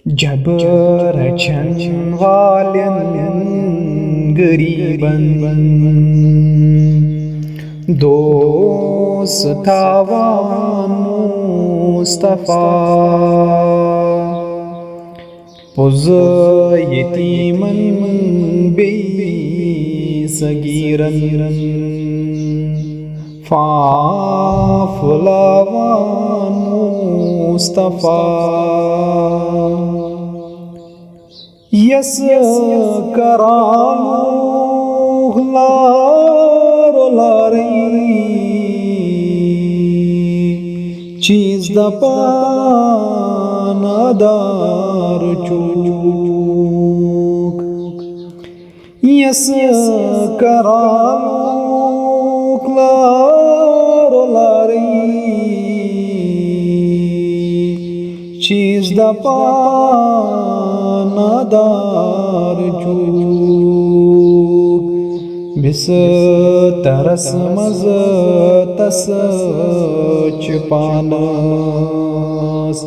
जब रचन वालन गरीबन दोस्त थावान मुस्तफा पुज़ यतीमन बेसगीरन फाफलावान मुस्तफा यस करालू लारो लारी चीज दपानादार चूक यस करालू लारो लारी चीज दपानादार चूक बिस तरस मज तस पानस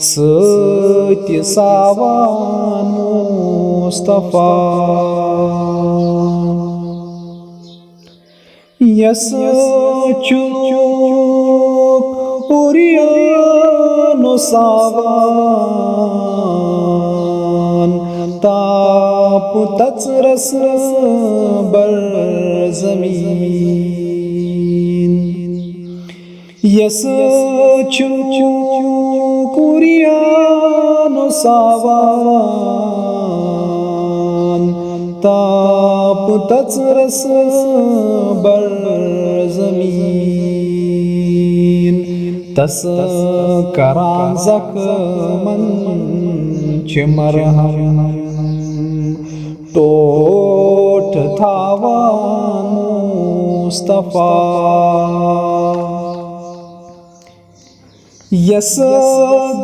सत्य सावान मुस्तफा यस चुक उरियानो सावान ताप तचरस बर जमीन यस चुकुरियानो सावान ताप तचरस बर जमीन तस करान जखमन चिमरहम टोट थावान मुस्तफा यस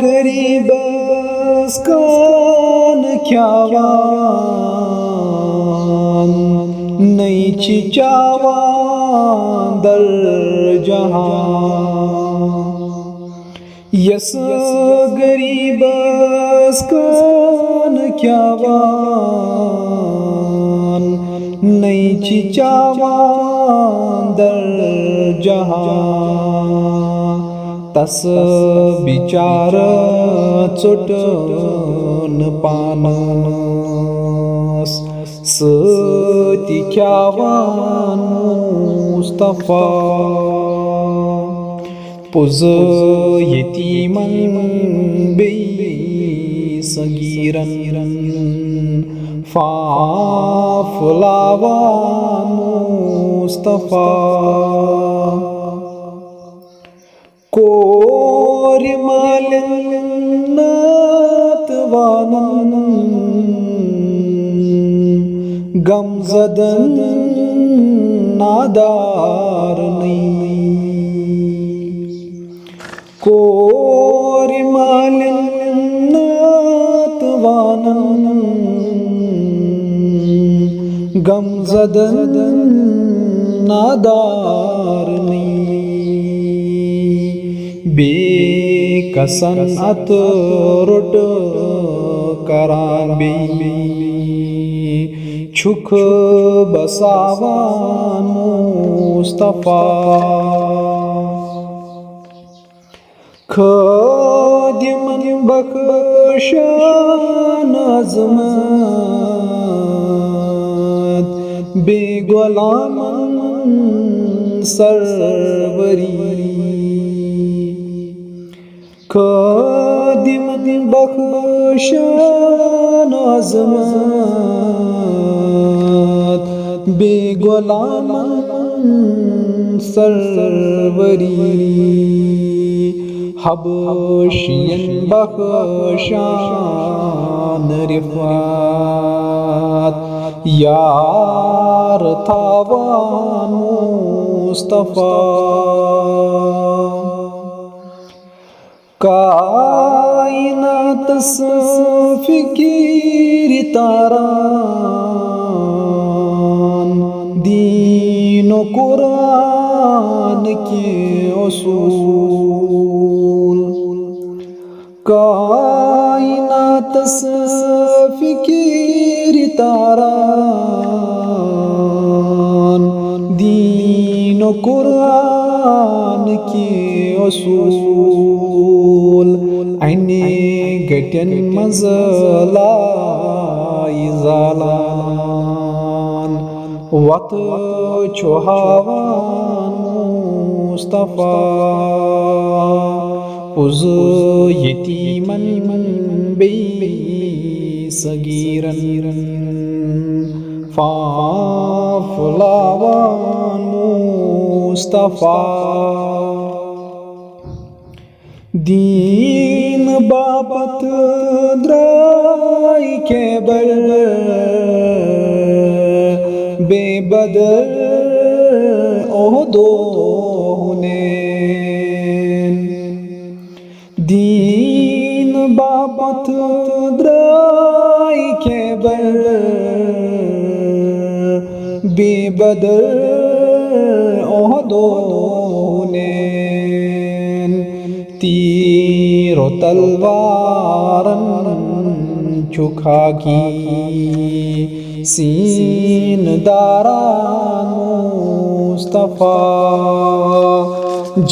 गरीबस कान ख्यावान नई चिचावान दर जहां यस गरीबस कान ख्यावान नई चिचावान दर जहां तस बिचार चुटन पानस सती ख्यावान मुस्तफा पुज़ यतीमन बेसगीरन फाफलावान मुस्तफा कोरिमालन्नात वानन गमज़दन नादार कोरिमालन्नात वानन गमज़दन नादार बेकसन अतरुट करान बे छुख बसावान मुस्तफा खदिमन बख्शान अज़मत बेगुलामन सरवरी खदिमन बख्शान अज़मत बेगुलामन सरवरी हबशियन बख्शान रिफ़ात यार थावान मुस्तफा कायनात फिकीर तारान दीन कुरान के उसूल कायनात नातस फिकीर तारान दीन कुरान के असूल अन्य गटन मज़लाई ज़ालान वत चुहावान मुस्तफ़ा उज़ यतीमन बे सगीरन फाफुलावान मुस्तफ़ा दीन बाबत द्राई के बर बेबदर ओहदो दीन बाबत द्राई के बर बेबदर ओहदो तीर तलवारन चुखा की सीन दारान मुस्तफ़ा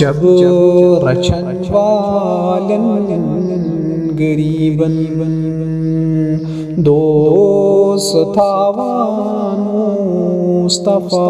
जब रचन वालन गरीबन दोस्त थावान मुस्तफ़ा